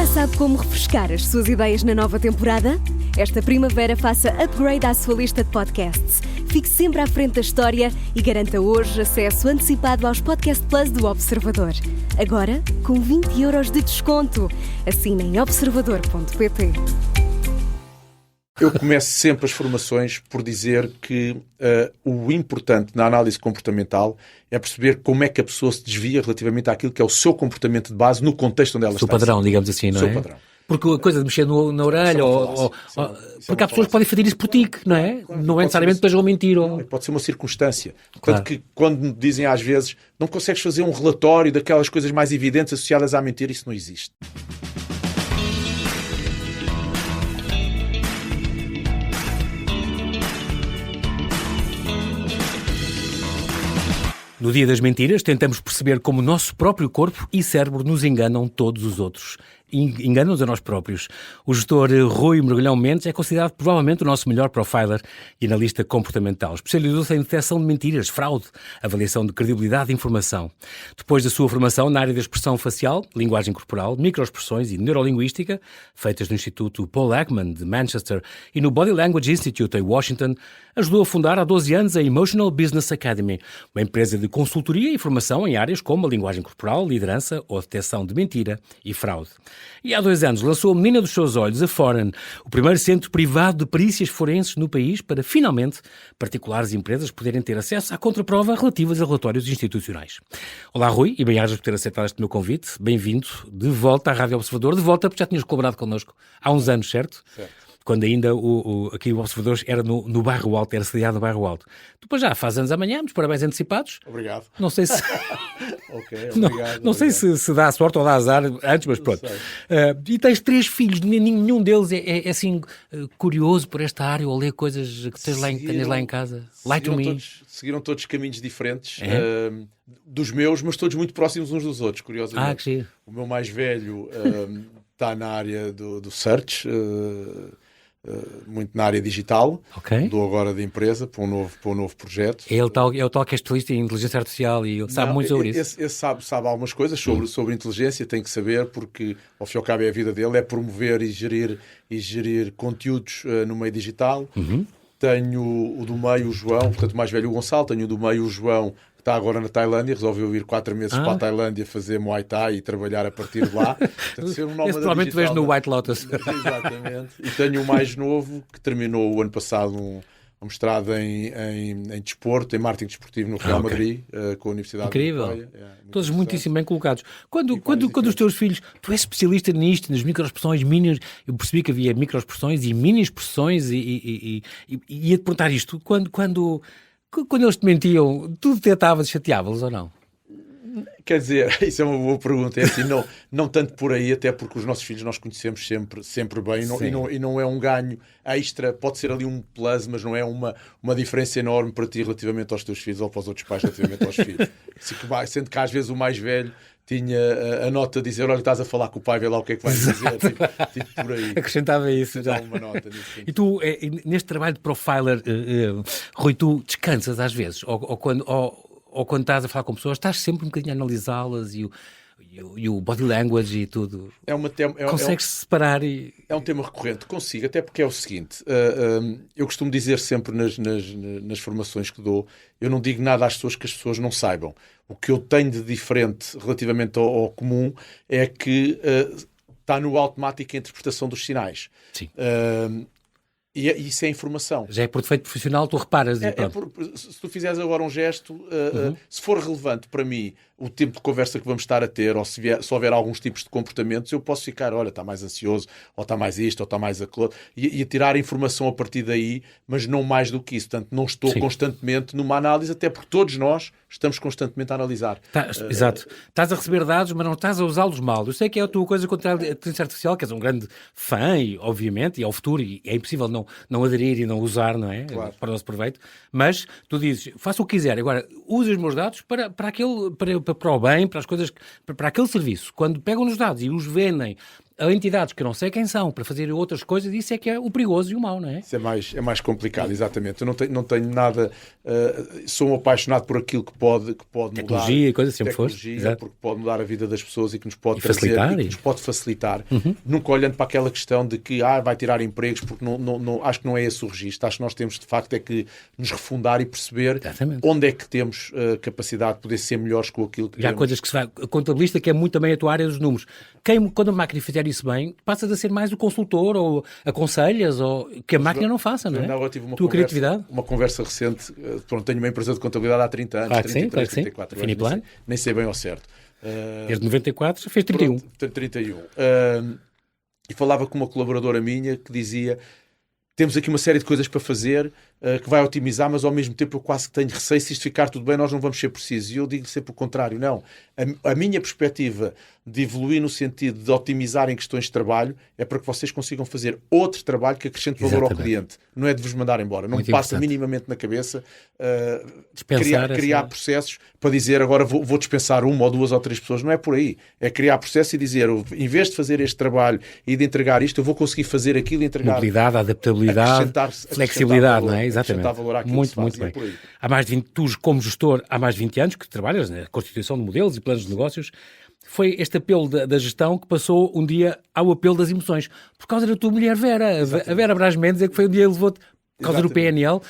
Já sabe como refrescar as suas ideias na nova temporada? Esta primavera faça upgrade à sua lista de podcasts. Fique sempre à frente da história e garanta hoje acesso antecipado aos Podcast Plus do Observador. Agora, com 20€ de desconto. Assine em observador.pt. Eu começo sempre as formações por dizer que o importante na análise comportamental é perceber como é que a pessoa se desvia relativamente àquilo que é o seu comportamento de base no contexto onde ela está. O seu padrão, digamos assim, não é? O seu padrão. Porque a coisa de mexer na orelha, porque há pessoas que podem fazer isso por ti, não é? Claro, não é necessariamente depois vão mentir. Pode ser uma circunstância. Claro. Tanto que quando me dizem às vezes não consegues fazer um relatório daquelas coisas mais evidentes associadas à mentira, isso não existe. No Dia das Mentiras, tentamos perceber como o nosso próprio corpo e cérebro nos enganam todos os outros. Enganam-nos a nós próprios. O gestor Rui Mergulhão Mendes é considerado provavelmente o nosso melhor profiler e analista comportamental. Especializou-se em detecção de mentiras, fraude, avaliação de credibilidade e informação. Depois da sua formação na área da expressão facial, linguagem corporal, microexpressões e neurolinguística, feitas no Instituto Paul Ekman de Manchester e no Body Language Institute em Washington, ajudou a fundar há 12 anos a Emotional Business Academy, uma empresa de consultoria e formação em áreas como a linguagem corporal, liderança ou detecção de mentira e fraude. E há 2 anos lançou a Menina dos Seus Olhos, a Foren, o primeiro centro privado de perícias forenses no país para, finalmente, particulares e empresas poderem ter acesso à contraprova relativas a relatórios institucionais. Olá, Rui, e bem-ajas por ter aceitado este meu convite. Bem-vindo de volta à Rádio Observador, de volta porque já tinhas colaborado connosco há uns anos, certo? Certo. Quando ainda aqui o Observador era no Bairro Alto, era sediado no Bairro Alto. Depois já faz anos amanhã, muitos parabéns antecipados. Obrigado. Não sei se... Ok, obrigado. Não sei se dá sorte ou dá azar antes, mas pronto. E tens 3 filhos, nenhum deles é assim curioso por esta área ou ler coisas que tens lá em casa? Seguiram todos caminhos diferentes dos meus, mas todos muito próximos uns dos outros, curiosamente. Que giro. O meu mais velho está na área do search, muito na área digital, Dou agora de empresa para um novo projeto. É o tal que é especialista em inteligência artificial e sabe muito sobre isso. Esse sabe algumas coisas sobre inteligência, tem que saber, porque ao fim e ao cabo é a vida dele, é promover e gerir conteúdos no meio digital. Tenho o do meio, o João, portanto o mais velho o Gonçalo, tenho o do meio, o João, que está agora na Tailândia, resolveu ir 4 meses para a Tailândia fazer Muay Thai e trabalhar a partir de lá. Portanto, ser um nómada digital. Provavelmente vês no White Lotus. Exatamente. E tenho o mais novo, que terminou o ano passado um mestrado em desporto, em marketing desportivo no Real Madrid, com a Universidade Incrível. Todos muitíssimo bem colocados. Quando os teus filhos, tu és especialista nisto, nas microexpressões, eu percebi que havia microexpressões e mini-expressões e ia-te perguntar isto, quando eles te mentiam, tu detectavas, chateavas ou não? Quer dizer, isso é uma boa pergunta. É assim, não tanto por aí, até porque os nossos filhos nós conhecemos sempre bem e não é um ganho extra, pode ser ali um plus, mas não é uma diferença enorme para ti relativamente aos teus filhos ou para os outros pais relativamente aos filhos. Sendo que às vezes o mais velho tinha a nota de dizer, olha, estás a falar com o pai, vê lá o que é que vais dizer, tipo por aí. Acrescentava isso já. Uma nota e tu, neste trabalho de profiler, Rui, tu descansas às vezes? Ou quando estás a falar com pessoas, estás sempre um bocadinho a analisá-las e o body language e tudo. Consegues separar e... É um tema recorrente, consigo, até porque é o seguinte, eu costumo dizer sempre nas formações que dou, eu não digo nada às pessoas que as pessoas não saibam. O que eu tenho de diferente relativamente ao comum é que está no automático a interpretação dos sinais. Sim. E isso é informação. Já é por defeito profissional, tu reparas. Se tu fizeres agora um gesto, se for relevante para mim o tempo de conversa que vamos estar a ter, ou se houver alguns tipos de comportamentos, eu posso ficar, olha, está mais ansioso, ou está mais isto, ou está mais aquilo, e tirar informação a partir daí, mas não mais do que isso. Portanto, não estou constantemente numa análise, até porque todos nós estamos constantemente a analisar. Exato. Estás a receber dados, mas não estás a usá-los mal. Eu sei que é a tua coisa contra a inteligência artificial, que és um grande fã, e, obviamente, e ao futuro, e é impossível não aderir e não usar, não é? Claro. Para o nosso proveito. Mas tu dizes, faça o que quiser. Agora, use os meus dados para o bem, para as coisas, para aquele serviço. Quando pegam nos dados e os vendem a entidades que eu não sei quem são para fazer outras coisas, isso é que é o perigoso e o mau, não é? Isso é mais complicado, exatamente. Eu não tenho nada... sou um apaixonado por aquilo que pode mudar. Tecnologia e coisas, sempre foste. Porque pode mudar a vida das pessoas e que nos pode facilitar. E que nos pode facilitar. Nunca olhando para aquela questão de que vai tirar empregos, porque não, acho que não é esse o registro. Acho que nós temos, de facto, é que nos refundar e perceber onde é que temos capacidade de poder ser melhores com aquilo que Já há coisas que se vai... A contabilista, que é muito também a tua área dos números. Quando a máquina fizer isso bem, passas a ser mais o consultor ou aconselhas, ou que a máquina não faça, não é? Eu tive criatividade. Uma conversa recente. Tenho uma empresa de contabilidade há 30 anos, 33, 34 anos. Nem sei bem ao certo. Desde 94 fez 31. 31. E falava com uma colaboradora minha que dizia: temos aqui uma série de coisas para fazer, que vai otimizar, mas ao mesmo tempo eu quase que tenho receio, se isto ficar tudo bem, nós não vamos ser precisos. E eu digo sempre o contrário, não. A minha perspectiva de evoluir no sentido de otimizar em questões de trabalho é para que vocês consigam fazer outro trabalho que acrescente valor ao cliente. Não é de vos mandar embora. Não me passa minimamente na cabeça criar processos para dizer agora vou dispensar uma ou duas ou três pessoas. Não é por aí. É criar processos e dizer, em vez de fazer este trabalho e de entregar isto, eu vou conseguir fazer aquilo e entregar. Mobilidade, adaptabilidade, flexibilidade, não é? Exatamente. Muito bem. Há mais de 20, tu, como gestor, há mais de 20 anos que trabalhas na constituição de modelos e planos de negócios. Foi este apelo da gestão que passou um dia ao apelo das emoções. Por causa da tua mulher Vera. A Vera Braz Mendes é que foi um dia levou-te por causa do PNL.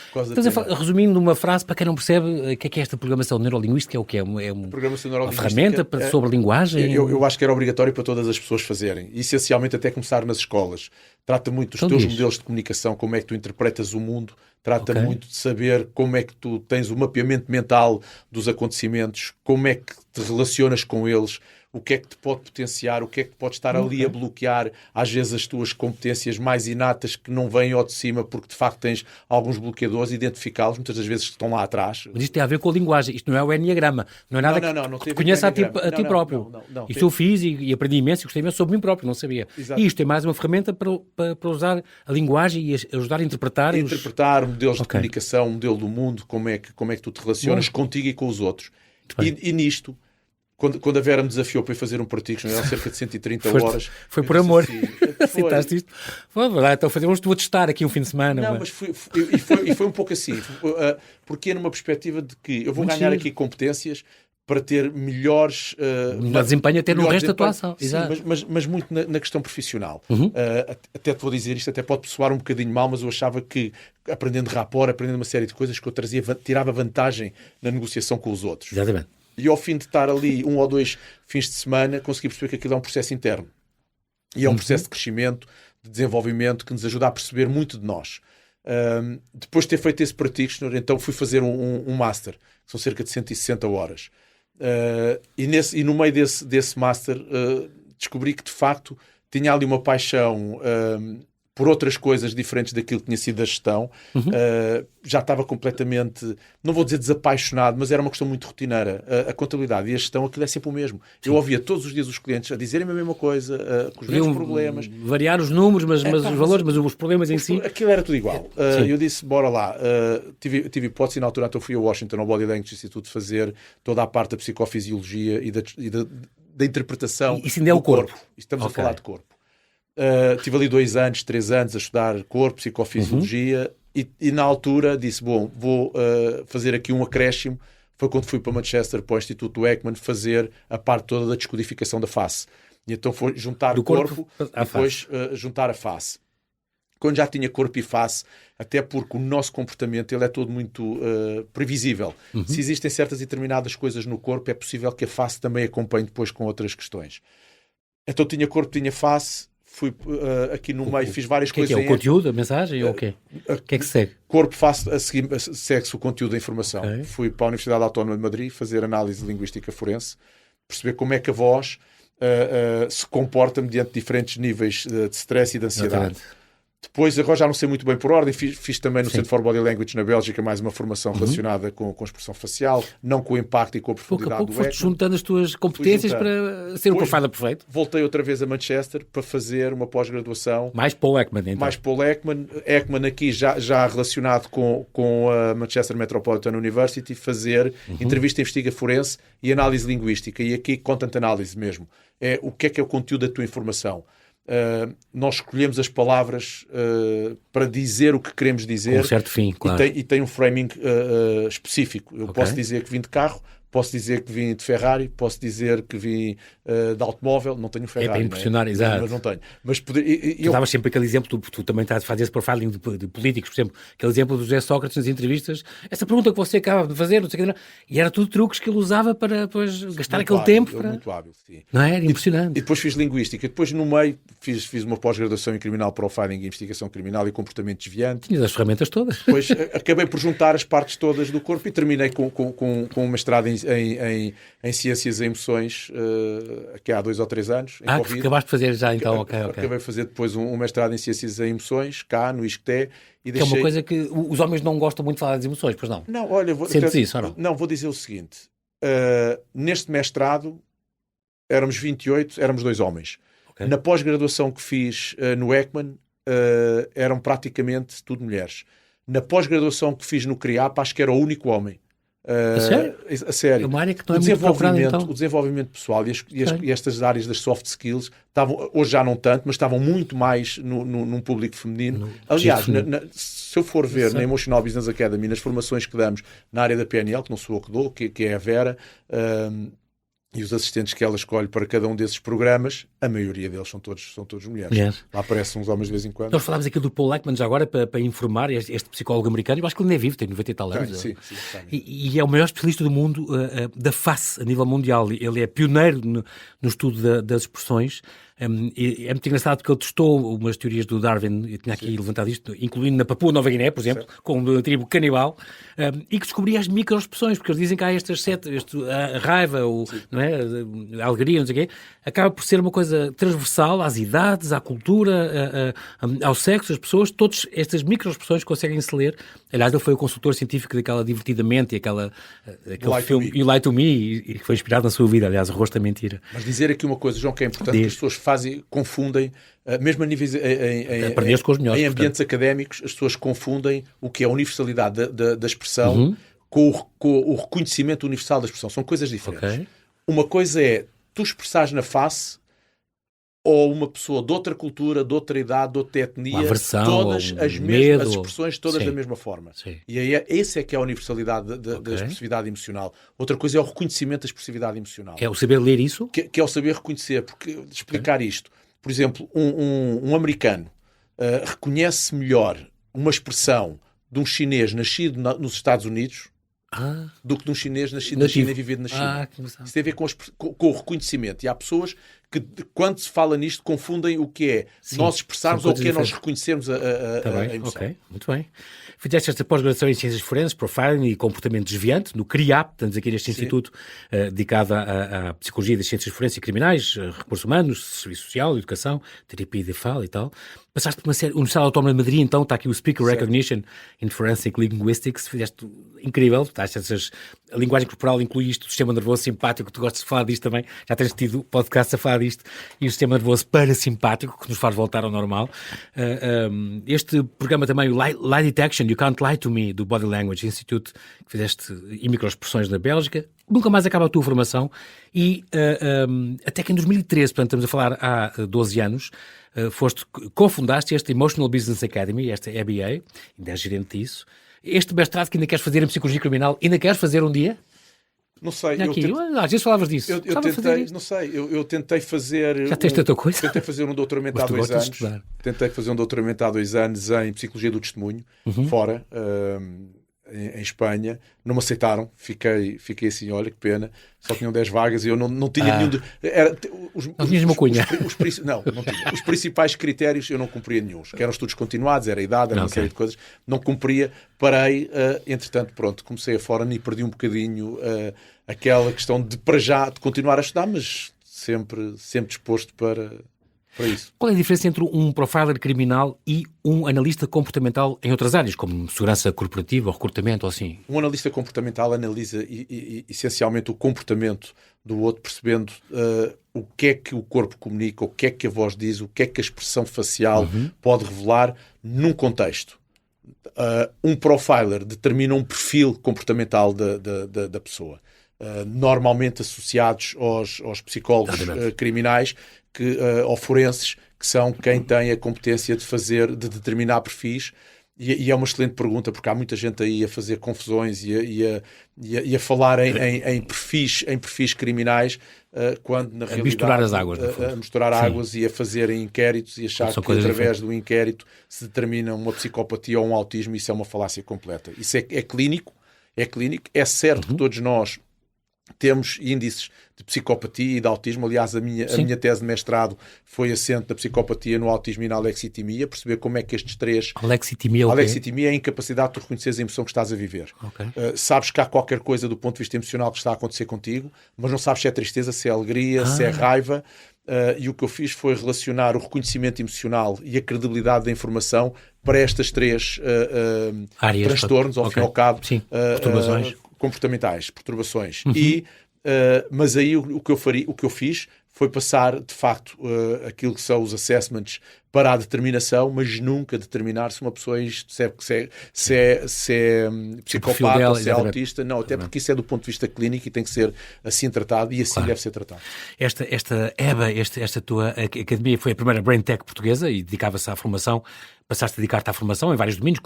Resumindo numa frase, para quem não percebe, o que é esta programação neurolinguística? É o que é? É uma ferramenta sobre linguagem? Eu acho que era obrigatório para todas as pessoas fazerem. Essencialmente até começar nas escolas. Trata muito dos teus modelos de comunicação, como é que tu interpretas o mundo. Trata muito de saber como é que tu tens o mapeamento mental dos acontecimentos, como é que te relacionas com eles, o que é que te pode potenciar, o que é que pode estar ali a bloquear, às vezes, as tuas competências mais inatas que não vêm ao de cima, porque de facto tens alguns bloqueadores, identificá-los, muitas das vezes estão lá atrás. Mas isto tem a ver com a linguagem, isto não é o enneagrama, não é nada que te conheça a ti próprio. Isto eu fiz e aprendi imenso e gostei imenso sobre mim próprio, não sabia. Exato. E isto é mais uma ferramenta para usar a linguagem e ajudar a interpretar. Modelos de comunicação, modelo do mundo, como é que tu te relacionas contigo e com os outros. E nisto, quando a Vera me desafiou para ir fazer um practitioner, eram cerca de 130 horas. Foi por amor. Citaste isto. Vamos lá, então vou testar aqui um fim de semana. Não, mas foi um pouco assim. Porque é numa perspectiva de que eu vou ganhar aqui competências para ter melhores... melhor desempenho até no resto da atuação. Sim, mas muito na questão profissional. Até te vou dizer isto, até pode soar um bocadinho mal, mas eu achava que, aprendendo rapport, aprendendo uma série de coisas, que eu tirava vantagem na negociação com os outros. Exatamente. E ao fim de estar ali 1 ou 2 fins de semana, consegui perceber que aquilo é um processo interno. E é um processo de crescimento, de desenvolvimento, que nos ajuda a perceber muito de nós. Depois de ter feito esse practitioner, então fui fazer um master, que são cerca de 160 horas. E no meio desse master descobri que de facto tinha ali uma paixão por outras coisas diferentes daquilo que tinha sido a gestão. Já estava completamente, não vou dizer desapaixonado, mas era uma questão muito rotineira. A contabilidade e a gestão, aquilo é sempre o mesmo. Sim. Eu ouvia todos os dias os clientes a dizerem a mesma coisa, com os mesmos problemas. Variar os números, mas os valores, mas os problemas em si. Aquilo era tudo igual. Eu disse, bora lá. Tive hipótese, na altura, então fui a Washington, ao Body Language Institute, fazer toda a parte da psicofisiologia e da interpretação. Isso ainda é o corpo. Estamos a falar de corpo. Tive ali 2 anos, 3 anos a estudar corpo, psicofisiologia e na altura disse, vou fazer aqui um acréscimo. Foi quando fui para Manchester, para o Instituto Ekman, fazer a parte toda da descodificação da face. E então foi juntar o corpo e depois juntar a face. Quando já tinha corpo e face, até porque o nosso comportamento ele é todo muito previsível. Se existem certas e determinadas coisas no corpo, é possível que a face também acompanhe depois com outras questões. Então tinha corpo, tinha face. Fui aqui no meio, fiz várias coisas. O que é? O conteúdo, a mensagem ou o quê? O que é que segue? Corpo, face, a seguir segue-se o conteúdo da informação. Okay. Fui para a Universidade Autónoma de Madrid fazer análise linguística forense, perceber como é que a voz se comporta mediante diferentes níveis de stress e de ansiedade. Exatamente. Depois, agora já não sei muito bem por ordem, fiz também no Centro for Body Language na Bélgica mais uma formação relacionada com expressão facial, não com o impacto e com a profundidade do foste juntando as tuas competências para ser o profiler perfeito. Voltei outra vez a Manchester para fazer uma pós-graduação. Mais Paul Ekman, então. Mais Paul Ekman. Ekman aqui já relacionado com a Manchester Metropolitan University, fazer entrevista investigativa forense e análise linguística. E aqui content analysis mesmo. O que é o conteúdo da tua informação. nós escolhemos as palavras para dizer o que queremos dizer. Com um certo fim, claro. E tem um framing específico. Eu posso dizer que vim de carro, posso dizer que vim de Ferrari, posso dizer que vim de automóvel, não tenho um Ferrari. É para impressionar, exato. Mas não tenho. Mas tu davas sempre aquele exemplo, tu também estás a fazer esse profiling de políticos, por exemplo, aquele exemplo do José Sócrates nas entrevistas, essa pergunta que você acaba de fazer, não sei o que, e era tudo truques que ele usava para depois gastar aquele tempo. Muito hábil, sim. Não é? Era impressionante. E depois fiz linguística. Depois, no meio, fiz uma pós-graduação em criminal profiling e investigação criminal e comportamento desviante. Tinhas as ferramentas todas. Depois acabei por juntar as partes todas do corpo e terminei com um mestrado em ciências e emoções aqui há 2 ou 3 anos. Que acabaste de fazer já então, ok. Acabei de fazer depois um mestrado em ciências e emoções, cá no ISCTE. E deixei... Que é uma coisa que os homens não gostam muito de falar das emoções, pois não? Não, olha... Sentes isso ou não? Não, vou dizer o seguinte. Neste mestrado éramos 28, éramos 2 homens. Okay. Na pós-graduação que fiz no Ekman eram praticamente tudo mulheres. Na pós-graduação que fiz no CRIAP acho que era o único homem. A sério? A sério. É uma área que não é muito procurada, então. O desenvolvimento pessoal e estas áreas das soft skills estavam, hoje já não tanto, mas estavam muito mais num público feminino. Aliás, se eu for ver na Emotional Business Academy, nas formações que damos na área da PNL, que não sou eu que dou, que é a Vera, e os assistentes que ela escolhe para cada um desses programas, a maioria deles são todos mulheres. Lá aparecem uns homens de vez em quando. Nós falámos aqui do Paul Ekman já agora para informar este psicólogo americano. Eu acho que ele nem é vivo, tem 90 e tal anos. Sim, e é o maior especialista do mundo da face a nível mundial. Ele é pioneiro no estudo das expressões. É muito engraçado porque ele testou umas teorias do Darwin, eu tinha aqui levantado isto, incluindo na Papua Nova Guiné, por exemplo, com uma tribo canibal, e que descobria as microexpressões, porque eles dizem que há estas 7, a raiva, não é, a alegria, não sei o quê, acaba por ser uma coisa transversal às idades, à cultura, ao sexo, às pessoas, todas estas microexpressões conseguem-se ler. Aliás, ele foi o consultor científico daquela Divertidamente e aquele filme You Lie to Me, e que foi inspirado na sua vida, aliás, O Rosto da Mentira. Mas dizer aqui uma coisa, João, que é importante, que as pessoas confundem, mesmo a níveis em ambientes académicos, as pessoas confundem o que é a universalidade da expressão com o reconhecimento universal da expressão. São coisas diferentes. Okay. Uma coisa é tu expressares na face ou uma pessoa de outra cultura, de outra idade, de outra etnia, aversão, todas as mesmas expressões, todas da mesma forma. Sim. E aí esse é que é a universalidade da expressividade emocional. Outra coisa é o reconhecimento da expressividade emocional. É o saber ler isso? Que é o saber reconhecer, porque explicar isto. Por exemplo, um americano reconhece melhor uma expressão de um chinês nascido nos Estados Unidos do que de um chinês nascido na China e vivido na China. Isso tem a ver com o reconhecimento. E há pessoas que, quando se fala nisto, confundem o que é nós expressarmos ou o que é nós reconhecermos a emoção. Ok, muito bem. Fizeste esta pós-graduação em Ciências Forenses, Profiling e Comportamento Desviante, no CRIAP, estamos aqui neste instituto dedicado à Psicologia das Ciências Forenses e Criminais, Recursos Humanos, Serviço Social, Educação, Terapia de fala e tal. Passaste por uma série, Universidade Autónoma de Madrid, então, está aqui o Speaker Recognition in Forensic Linguistics, fizeste incrível, a linguagem corporal inclui isto, o sistema nervoso simpático, tu gostas de falar disto também, já tens tido podcast a falar disto, e o sistema nervoso parasimpático, que nos faz voltar ao normal. Este programa também, o Lie Detection, You Can't Lie to Me, do Body Language Institute, que fizeste em microexpressões na Bélgica, nunca mais acaba a tua formação, e até que em 2013, portanto estamos a falar há 12 anos, cofundaste esta Emotional Business Academy, esta EBA, ainda és gerente disso. Este mestrado que ainda queres fazer em Psicologia Criminal, ainda queres fazer um dia? Não sei. Às vezes falavas disso. Eu tentei fazer... Já tens tanta coisa? Tentei fazer um doutoramento há 2 anos. Tentei fazer um doutoramento há 2 anos em Psicologia do Testemunho, fora, em Espanha. Não me aceitaram. Fiquei assim, olha que pena. Só tinham 10 vagas e eu não tinha nenhum... Não tinhas uma cunha? Não tinha. Os principais critérios eu não cumpria nenhum. Que eram estudos continuados, era a idade, era uma série de coisas. Não cumpria. Parei. Entretanto, pronto, comecei a fora e perdi um bocadinho aquela questão de, para já, de continuar a estudar, mas sempre disposto para isso. Qual é a diferença entre um profiler criminal e um analista comportamental em outras áreas, como segurança corporativa ou recrutamento ou assim? Um analista comportamental analisa essencialmente o comportamento do outro, percebendo o que é que o corpo comunica, o que é que a voz diz, o que é que a expressão facial pode revelar num contexto. Um profiler determina um perfil comportamental da pessoa. Normalmente associados aos psicólogos criminais, ou forenses, que são quem tem a competência de determinar perfis. E é uma excelente pergunta, porque há muita gente aí a fazer confusões e a falar em perfis criminais, quando na realidade... misturar as águas. A misturar águas e a fazer inquéritos e achar que através do inquérito se determina uma psicopatia ou um autismo. Isso é uma falácia completa. Isso é clínico. É certo que todos nós temos índices de psicopatia e de autismo. Aliás, a minha tese de mestrado foi assente na psicopatia, no autismo e na alexitimia, perceber como é que estes três... Alexitimia é a incapacidade de reconheceres a emoção que estás a viver. Okay. Sabes que há qualquer coisa do ponto de vista emocional que está a acontecer contigo, mas não sabes se é tristeza, se é alegria, se é raiva. E o que eu fiz foi relacionar o reconhecimento emocional e a credibilidade da informação para estas três áreas, transtornos, ao fim e ao cabo, perturbações comportamentais, perturbações. Mas aí o que eu fiz foi passar, de facto, aquilo que são os assessments para a determinação, mas nunca determinar se uma pessoa se é psicopata ou se é autista. Não, até porque isso é do ponto de vista clínico e tem que ser assim tratado e assim deve ser tratado. Esta EBA, esta tua academia foi a primeira Brain Tech portuguesa e dedicava-se à formação. Passaste a dedicar-te à formação em vários domínios,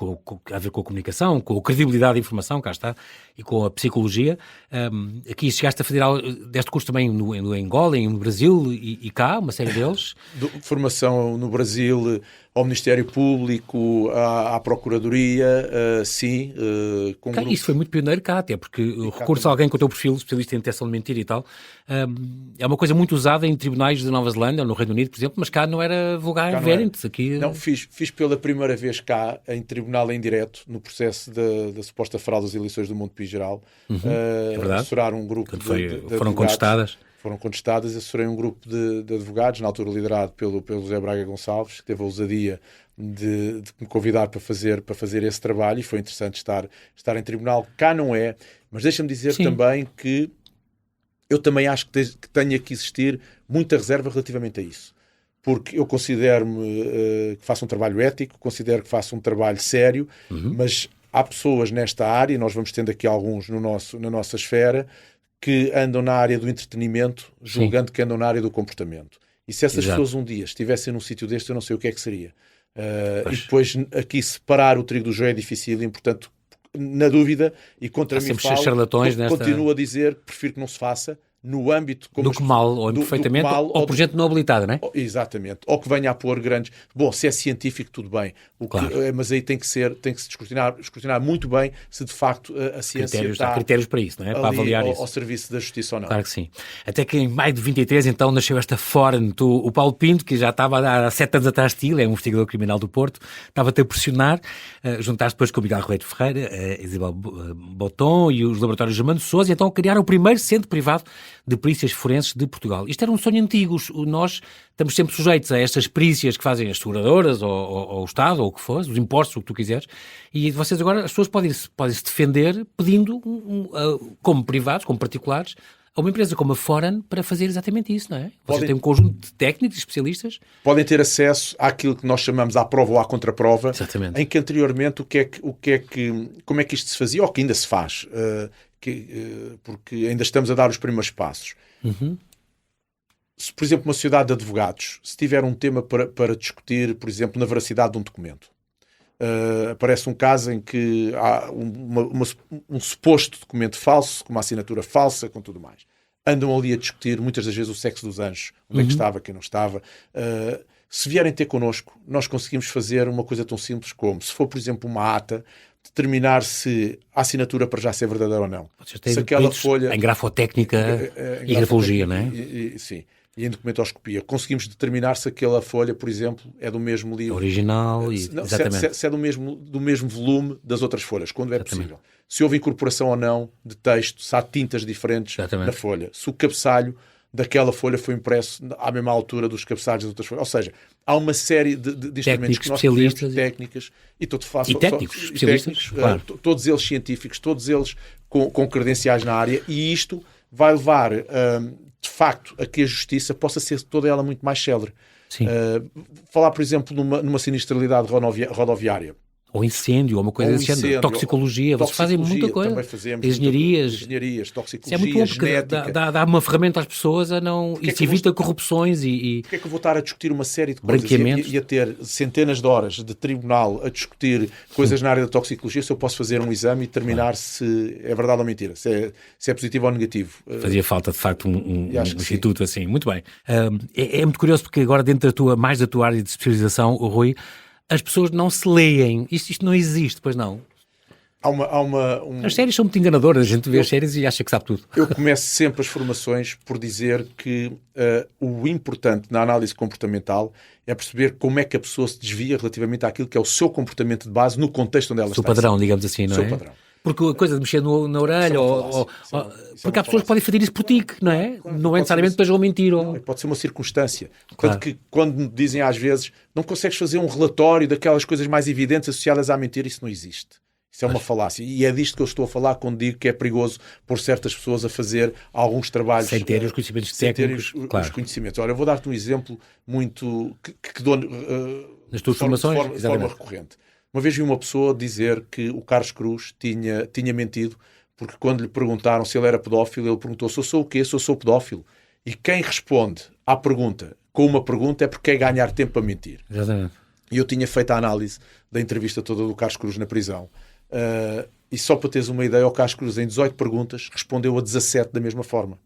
a ver com a comunicação, com a credibilidade da informação, cá está, e com a psicologia. Aqui chegaste a fazer deste curso também no Angola, no Brasil e cá, uma série deles. Formação no Brasil, ao Ministério Público, à Procuradoria, sim. Isso foi muito pioneiro cá, até porque o recurso a alguém com o teu perfil, especialista em detecção de mentira e tal, é uma coisa muito usada em tribunais de Nova Zelândia ou no Reino Unido, por exemplo, mas cá não era vulgar verentes. Aqui... Não, fiz pela primeira vez cá, em tribunal em direto, no processo da suposta fraude das eleições do Monte Pio Geral, assessorar um grupo de foram contestadas. Foram contestadas, assessorei um grupo de advogados, na altura liderado pelo José Braga Gonçalves, que teve a ousadia de me convidar para fazer esse trabalho, e foi interessante estar em tribunal. Cá não é, mas deixa-me dizer também que eu também acho que tenha que existir muita reserva relativamente a isso. Porque eu considero-me que faço um trabalho ético, considero que faço um trabalho sério, mas há pessoas nesta área, e nós vamos tendo aqui alguns na nossa esfera, que andam na área do entretenimento, julgando que andam na área do comportamento. E se essas pessoas um dia estivessem num sítio deste, eu não sei o que é que seria. E depois aqui separar o trigo do joio é difícil, e portanto, na dúvida, e contra mim falo, continuo a dizer, prefiro que não se faça, no âmbito... Do que mal, ou imperfeitamente, ou por gente não habilitada, não é? Exatamente. Ou que venha a pôr grandes... Bom, se é científico, tudo bem. Mas aí tem que se escrutinar muito bem se de facto a ciência há critérios para isso, não é? Para avaliar isso. Ao serviço da justiça ou não. Claro que sim. Até que em maio de 23, então, nasceu esta Foreign. O Paulo Pinto, que já estava há 7 anos atrás de ti, é um investigador criminal do Porto, estava-te a pressionar, juntaste depois com o Miguel Ribeiro Ferreira, a Isabel Boton e os laboratórios Germano Sousa, e então criaram o primeiro centro privado de perícias forenses de Portugal. Isto era um sonho antigo. Nós estamos sempre sujeitos a estas perícias que fazem as seguradoras ou o Estado, ou o que for, os impostos, o que tu quiseres, e vocês agora, as pessoas podem-se defender pedindo, como privados, como particulares, a uma empresa como a Foreign para fazer exatamente isso, não é? Você tem um conjunto de técnicos e especialistas. Podem ter acesso àquilo que nós chamamos à prova ou à contraprova, exatamente. Em que anteriormente como é que isto se fazia, ou que ainda se faz, porque ainda estamos a dar os primeiros passos. Se, por exemplo, uma sociedade de advogados, se tiver um tema para discutir, por exemplo, na veracidade de um documento, aparece um caso em que há um suposto documento falso, com uma assinatura falsa, com tudo mais. Andam ali a discutir, muitas das vezes, o sexo dos anjos, onde é que estava, quem não estava. Se vierem ter connosco, nós conseguimos fazer uma coisa tão simples como, se for, por exemplo, uma ata, determinar se a assinatura para já ser verdadeira ou não. Se aquela folha... Em grafotécnica e grafologia, não é? Sim. E em documentoscopia. Conseguimos determinar se aquela folha, por exemplo, é do mesmo livro. Original, exatamente. Se é do mesmo volume das outras folhas, quando é possível. Se houve incorporação ou não de texto, se há tintas diferentes na folha. Se o cabeçalho daquela folha foi impresso à mesma altura dos cabeçalhos das outras folhas. Ou seja, há uma série de instrumentos que nós temos, técnicas e técnicos especialistas, claro. Todos eles científicos, todos eles com credenciais na área, e isto vai levar, de facto, a que a justiça possa ser toda ela muito mais célere. Falar, por exemplo, numa sinistralidade rodoviária. Ou incêndio, ou uma coisa desse género. Toxicologia, vocês fazem muita coisa. Também fazemos. Engenharias, toxicologia, é muito bom, genética. Dá uma ferramenta às pessoas a não... E se evita corrupções e... Porquê é que eu vou estar a discutir uma série de coisas e a ter centenas de horas de tribunal a discutir coisas na área da toxicologia se eu posso fazer um exame e determinar se é verdade ou mentira, se é positivo ou negativo? Fazia falta, de facto, um instituto assim. Muito bem. É muito curioso porque agora dentro da tua área de especialização, Rui, as pessoas não se leem. Isto não existe, pois não? As séries são muito enganadoras. A gente vê as séries e acha que sabe tudo. Eu começo sempre as formações por dizer que o importante na análise comportamental é perceber como é que a pessoa se desvia relativamente àquilo que é o seu comportamento de base no contexto onde ela está. O padrão, digamos assim, não é? O seu padrão. Porque a coisa de mexer na orelha, porque há pessoas que podem fazer isso por ti, não é? Não é necessariamente para uma mentira. Não, pode ser uma circunstância. Claro. Tanto que quando me dizem às vezes não consegues fazer um relatório daquelas coisas mais evidentes associadas à mentira, isso não existe. Isso é uma falácia. E é disto que eu estou a falar quando digo que é perigoso pôr certas pessoas a fazer alguns trabalhos... Sem ter os conhecimentos técnicos. Claro. Os conhecimentos. Olha, eu vou dar-te um exemplo muito... que dou nas tuas formações, de forma recorrente. Uma vez vi uma pessoa dizer que o Carlos Cruz tinha mentido porque quando lhe perguntaram se ele era pedófilo, ele perguntou: se eu sou o quê? Se eu sou pedófilo. E quem responde à pergunta com uma pergunta é porque quer ganhar tempo para mentir. Exatamente. E eu tinha feito a análise da entrevista toda do Carlos Cruz na prisão. E só para teres uma ideia, o Carlos Cruz em 18 perguntas respondeu a 17 da mesma forma.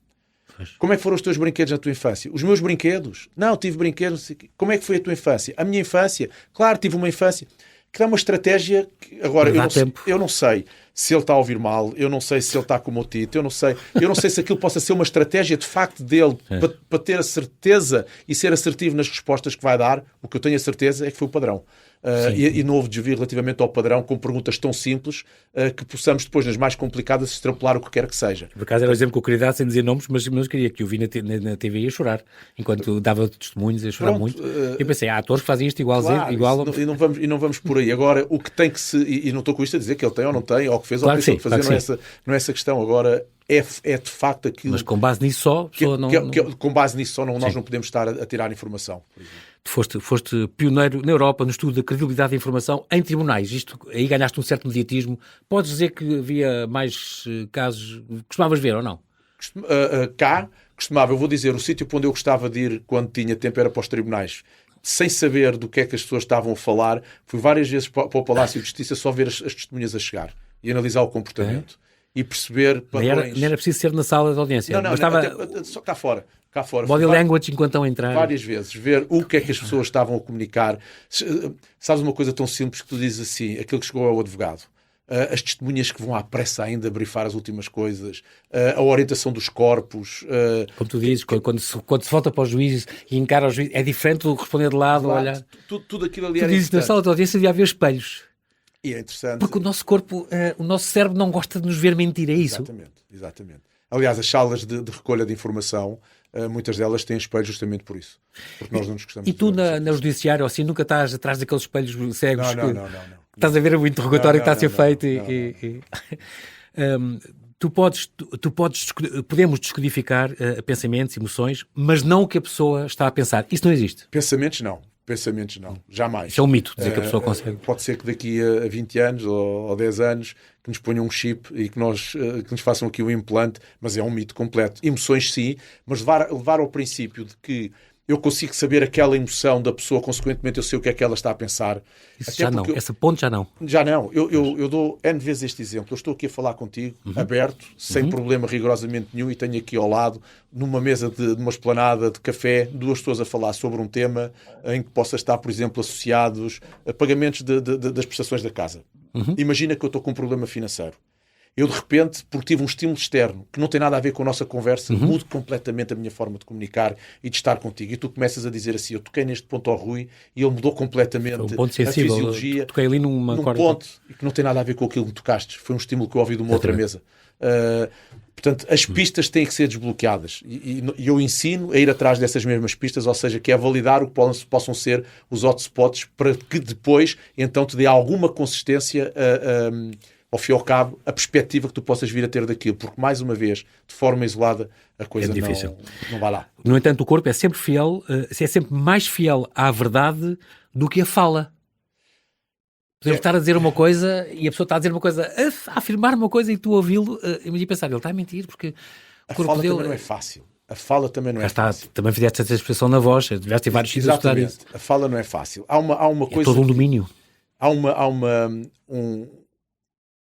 Como é que foram os teus brinquedos na tua infância? Os meus brinquedos? Não, tive brinquedos. Como é que foi a tua infância? A minha infância? Claro, tive uma infância. Que dá uma estratégia que, agora, eu não sei se ele está a ouvir mal, eu não sei se ele está como o Tito, eu não sei se aquilo possa ser uma estratégia de facto dele para ter a certeza e ser assertivo nas respostas que vai dar. O que eu tenho a certeza é que foi o padrão. E não houve desvio relativamente ao padrão com perguntas tão simples que possamos depois, nas mais complicadas, extrapolar o que quer que seja. Por acaso era o exemplo que eu queria dar sem dizer nomes, mas queria que eu vi na TV a chorar, enquanto dava testemunhos, a chorar muito. Eu pensei, há atores que fazem isto igual. E não vamos por aí. Agora, o que tem que se... E não estou com isto a dizer que ele tem ou não tem, ou que fez ou que deixou de fazer, não é essa questão. Agora, é de facto aquilo... Mas com base nisso só... Com base nisso só, nós não podemos estar a tirar informação, por exemplo. Foste pioneiro na Europa no estudo da credibilidade da informação em tribunais. Aí ganhaste um certo mediatismo. Podes dizer que havia mais casos... Costumavas ver ou não? Costumava. Eu vou dizer, o sítio para onde eu gostava de ir quando tinha tempo era para os tribunais. Sem saber do que é que as pessoas estavam a falar, fui várias vezes para o Palácio de Justiça só ver as testemunhas a chegar e analisar o comportamento. E perceber padrões. Nem era preciso ser na sala de audiência. Não, só cá fora. Body language enquanto estão a entrar. Várias vezes. Ver o que é que as pessoas estavam a comunicar. Sabes uma coisa tão simples que tu dizes assim, aquilo que chegou ao advogado. As testemunhas que vão à pressa ainda brifar as últimas coisas. A orientação dos corpos. Como tu dizes, quando se volta para o juiz e encara o juiz, é diferente do responder de lado, olhar. Tudo aquilo ali tu dizes, na sala de audiência devia haver espelhos. E é interessante. Porque o nosso corpo, o nosso cérebro não gosta de nos ver mentir, é isso? Exatamente. Aliás, as salas de recolha de informação, muitas delas têm espelhos justamente por isso. Porque nós não nos gostamos. E tu na judiciário, assim, nunca estás atrás daqueles espelhos cegos? Não. Estás a ver o interrogatório que está a ser feito podemos descodificar pensamentos, emoções, mas não o que a pessoa está a pensar. Isso não existe? Pensamentos não, jamais. Isso é um mito, dizer que a pessoa consegue. Pode ser que daqui a 20 anos ou 10 anos que nos ponham um chip e que nos façam aqui um implante, mas é um mito completo. Emoções sim, mas levar ao princípio de que eu consigo saber aquela emoção da pessoa, consequentemente eu sei o que é que ela está a pensar. Isso já não, essa ponte já não. Já não. Eu dou N vezes este exemplo. Eu estou aqui a falar contigo, aberto, sem problema rigorosamente nenhum, e tenho aqui ao lado, numa mesa de uma esplanada de café, duas pessoas a falar sobre um tema em que possa estar, por exemplo, associados a pagamentos das prestações da casa. Imagina que eu estou com um problema financeiro. Eu, de repente, porque tive um estímulo externo que não tem nada a ver com a nossa conversa, mudo completamente a minha forma de comunicar e de estar contigo. E tu começas a dizer assim, eu toquei neste ponto ao Rui e ele mudou completamente um ponto sensível, a fisiologia. Toquei ali num ponto que não tem nada a ver com aquilo que tocaste. Foi um estímulo que eu ouvi de uma outra mesa. Portanto, as pistas têm que ser desbloqueadas. E eu ensino a ir atrás dessas mesmas pistas, ou seja, que é validar o que possam ser os hotspots para que depois, então, te dê alguma consistência ao fim e ao cabo, a perspectiva que tu possas vir a ter daquilo, porque, mais uma vez, de forma isolada, a coisa não vai lá. No entanto, o corpo é sempre fiel, é sempre mais fiel à verdade do que a fala. Podemos estar a dizer uma coisa e a pessoa está a dizer uma coisa, a afirmar uma coisa e tu ouvi-lo e pensar, ele está a mentir porque a fala também não é fácil. A fala também não é fácil. Também fizeste essa expressão na voz, tiveste ter vários sítios a estudar isso. A fala não é fácil. Há uma coisa... É todo um domínio. Há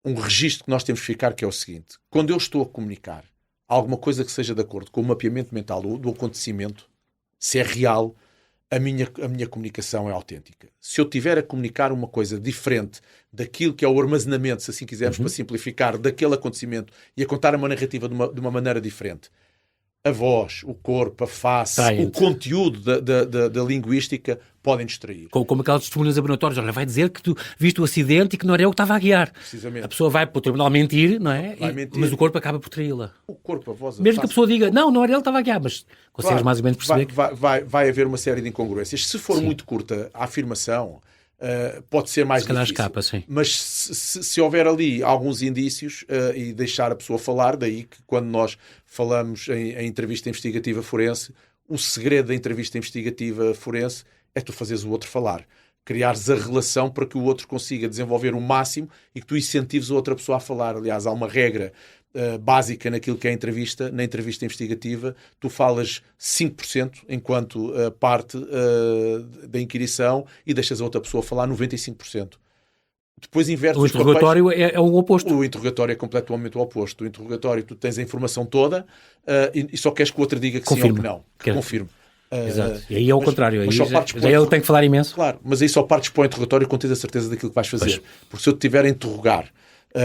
um registro que nós temos que ficar, que é o seguinte. Quando eu estou a comunicar alguma coisa que seja de acordo com o mapeamento mental do acontecimento, se é real, a minha comunicação é autêntica. Se eu tiver a comunicar uma coisa diferente daquilo que é o armazenamento, se assim quisermos, para simplificar, daquele acontecimento e a contar uma narrativa de uma maneira diferente, a voz, o corpo, a face, o conteúdo da linguística podem distrair. Como aquelas testemunhas abonatórias, olha, vai dizer que tu viste o acidente e que não era eu que estava a guiar. Precisamente. A pessoa vai para o tribunal mentir, não é? Mentir. Mas o corpo acaba por traí-la. O corpo, a voz, mesmo que a pessoa diga, não era ele que estava a guiar, mas consegues mais ou menos perceber vai haver uma série de incongruências. Se for muito curta a afirmação, pode ser mais difícil. Escapa, sim. Mas se houver ali alguns indícios e deixar a pessoa falar, daí que quando nós falamos em entrevista investigativa forense, o segredo da entrevista investigativa forense é tu fazeres o outro falar. Criares a relação para que o outro consiga desenvolver o máximo e que tu incentives a outra pessoa a falar. Aliás, há uma regra básica naquilo que é a entrevista. Na entrevista investigativa, tu falas 5% enquanto parte da inquirição e deixas a outra pessoa falar 95%. Depois invertes o interrogatório é o oposto. O interrogatório é completamente o oposto. O interrogatório, tu tens a informação toda e só queres que o outro diga que confirme. Sim ou que não. Que confirme. Exato. E aí é o contrário. Aí já ele tem que falar imenso. Claro, mas aí só partes para o interrogatório quando tens a certeza daquilo que vais fazer. Porque se eu te tiver a interrogar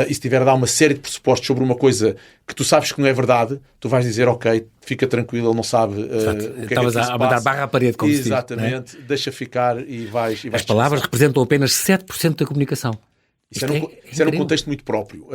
e se tiver a dar uma série de pressupostos sobre uma coisa que tu sabes que não é verdade, tu vais dizer, ok, fica tranquilo, ele não sabe o que Estavas a mandar barra à parede, como se diz. Exatamente, deixa ficar e vais... As palavras representam apenas 7% da comunicação. Isso era um contexto muito próprio.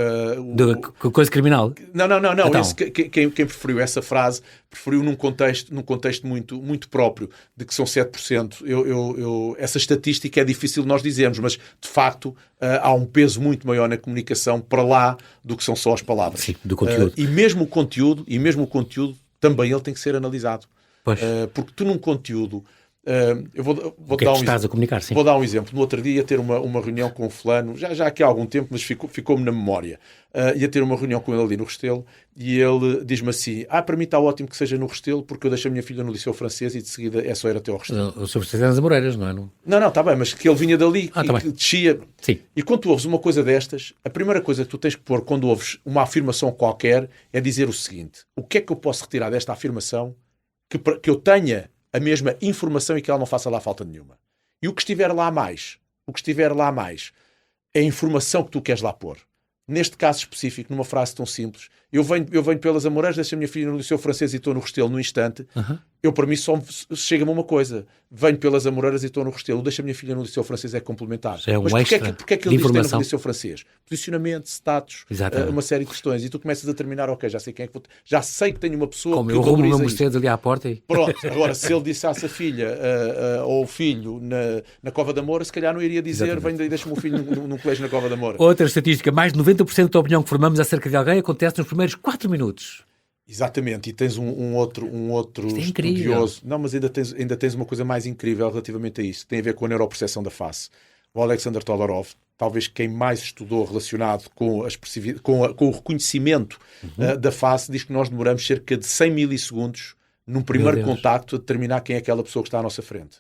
Coisa criminal? Não. Então. Quem preferiu essa frase preferiu num contexto muito, muito próprio, de que são 7%. Essa estatística é difícil de nós dizermos, mas de facto há um peso muito maior na comunicação para lá do que são só as palavras. Sim, do conteúdo. E mesmo o conteúdo também ele tem que ser analisado. Porque tu num conteúdo... eu vou dar um estás a comunicar, sim. Vou dar um exemplo. No outro dia ia ter uma reunião com o fulano, já aqui há algum tempo, mas ficou-me na memória. Ia ter uma reunião com ele ali no Restelo e ele diz-me assim, para mim está ótimo que seja no Restelo porque eu deixo a minha filha no Liceu Francês e de seguida é só ir até ao Restelo. O Sr. Presidente das Amoreiras, não é? Não, está bem, mas que ele vinha dali, que descia. Sim. E quando tu ouves uma coisa destas, a primeira coisa que tu tens que pôr quando ouves uma afirmação qualquer é dizer o seguinte, o que é que eu posso retirar desta afirmação que eu tenha a mesma informação e que ela não faça lá falta nenhuma. E o que estiver lá a mais é a informação que tu queres lá pôr. Neste caso específico, numa frase tão simples, eu venho pelas Amoreiras, deixo a minha filha no Liceu Francês e estou no Restelo no instante, para mim só chega-me uma coisa, venho pelas Amoreiras e estou no Restelo, deixo a minha filha no Liceu Francês é complementar. É mas porquê é que ele diz que tem no Liceu Francês? Posicionamento, status, uma série de questões, e tu começas a terminar, ok, já sei quem é que vou... Já sei que tenho uma pessoa como que eu roubo uma valoriza Mercedes ali à porta e... Pronto, agora se ele dissesse a filha ou o filho na Cova da Moura, se calhar não iria dizer, venho e deixa-me o filho num colégio na Cova da Moura. Outra estatística, mais de 90% da opinião que formamos acerca de alguém acontece nos primeiros 4 minutos. Exatamente, e tens um outro estudioso. Não, mas ainda tens uma coisa mais incrível relativamente a isso, que tem a ver com a neuropercepção da face. O Alexander Todorov, talvez quem mais estudou relacionado com o reconhecimento da face, diz que nós demoramos cerca de 100 milissegundos num primeiro contacto a determinar quem é aquela pessoa que está à nossa frente.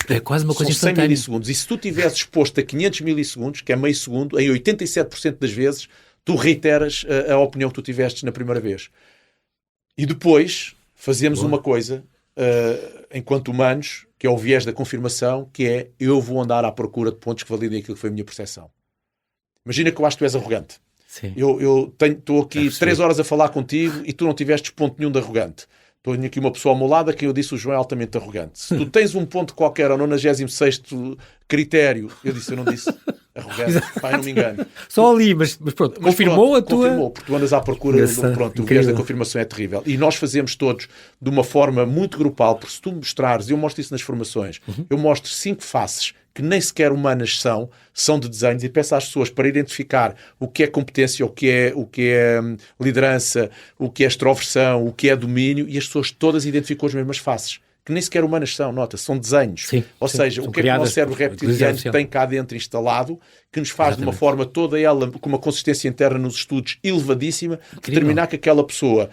É quase uma coisa instantânea. 100 milissegundos. E se tu estiveres exposto a 500 milissegundos, que é meio segundo, em 87% das vezes, tu reiteras a opinião que tu tiveste na primeira vez. E depois fazemos uma coisa, enquanto humanos, que é o viés da confirmação, que é eu vou andar à procura de pontos que validem aquilo que foi a minha percepção. Imagina que eu acho que tu és arrogante. Sim. Eu estou aqui 3 horas a falar contigo e tu não tiveste ponto nenhum de arrogante. Tenho aqui uma pessoa ao meu lado a quem eu disse o João é altamente arrogante. Se tu tens um ponto qualquer ao 96º critério, eu não disse arrogante, pai, não me engano. Só ali, mas pronto, confirmou a tua... Confirmou, porque tu andas à procura, o viés da confirmação é terrível. E nós fazemos todos de uma forma muito grupal, porque se tu mostrares, eu mostro isso nas formações, eu mostro 5 faces que nem sequer humanas são de desenhos, e peço às pessoas para identificar o que é competência, o que é liderança, o que é extroversão, o que é domínio, e as pessoas todas identificam as mesmas faces. que nem sequer humanas são, nota, são desenhos. Sim, ou seja, o que é que o nosso cérebro reptiliano tem cá dentro instalado, que nos faz de uma forma toda ela, com uma consistência interna nos estudos elevadíssima, determinar que aquela pessoa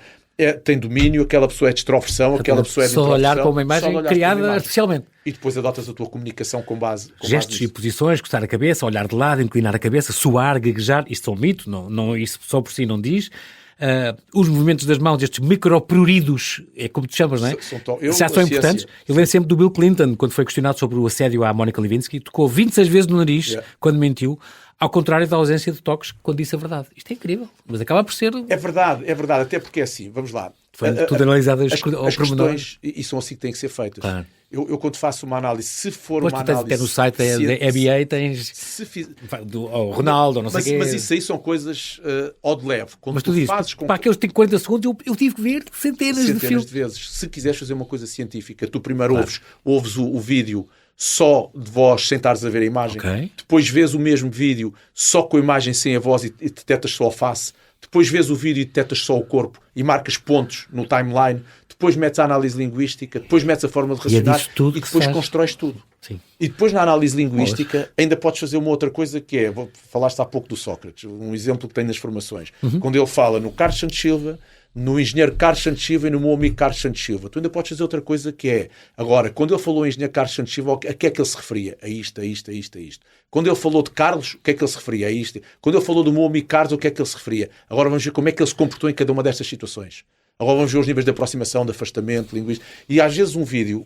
tem domínio, aquela pessoa é de extroversão, aquela pessoa é de introversão. Só olhar para uma imagem criada artificialmente. E depois adotas a tua comunicação com base gestos e posições, coçar a cabeça, olhar de lado, inclinar a cabeça, suar, gaguejar, isto são mitos, isso só por si não diz. Os movimentos das mãos, estes micropruridos, é como tu chamas, não é? Já são importantes. Eu lembro sempre do Bill Clinton, quando foi questionado sobre o assédio à Monica Lewinsky, tocou 26 vezes no nariz quando mentiu, ao contrário da ausência de toques quando disse a verdade. Isto é incrível, mas acaba por ser... É verdade, até porque é assim, vamos lá. Foi tudo analisado as questões, e são assim que têm que ser feitas. Claro. Eu quando faço uma análise, se for uma análise... Até no site da EBA tens do Ronaldo, não sei o quê. Mas isso aí são coisas ao de leve. Quando mas tu dizes, para aqueles que têm 40 segundos, eu tive que ver centenas de vezes. Se quiseres fazer uma coisa científica, tu primeiro ouves o vídeo só de voz sem estares a ver a imagem. Depois vês o mesmo vídeo só com a imagem sem a voz e detectas só a face. Depois vês o vídeo e detectas só o corpo e marcas pontos no timeline. Depois metes a análise linguística, depois metes a forma de raciocinar e depois constróis tudo. Sim. E depois na análise linguística ainda podes fazer uma outra coisa que é, falaste há pouco do Sócrates, um exemplo que tem nas formações. Quando ele fala no Carlos Santos Silva, no engenheiro Carlos Santos Silva e no meu amigo Carlos Santos Silva, tu ainda podes fazer outra coisa que é, agora, quando ele falou em engenheiro Carlos Santos Silva, a que é que ele se referia? A isto, a isto, a isto, a isto. Quando ele falou de Carlos, o que é que ele se referia? A isto. Quando ele falou do meu amigo Carlos, o que é que ele se referia? Agora vamos ver como é que ele se comportou em cada uma destas situações. Agora vamos ver os níveis de aproximação, de afastamento, linguístico. E às vezes um vídeo,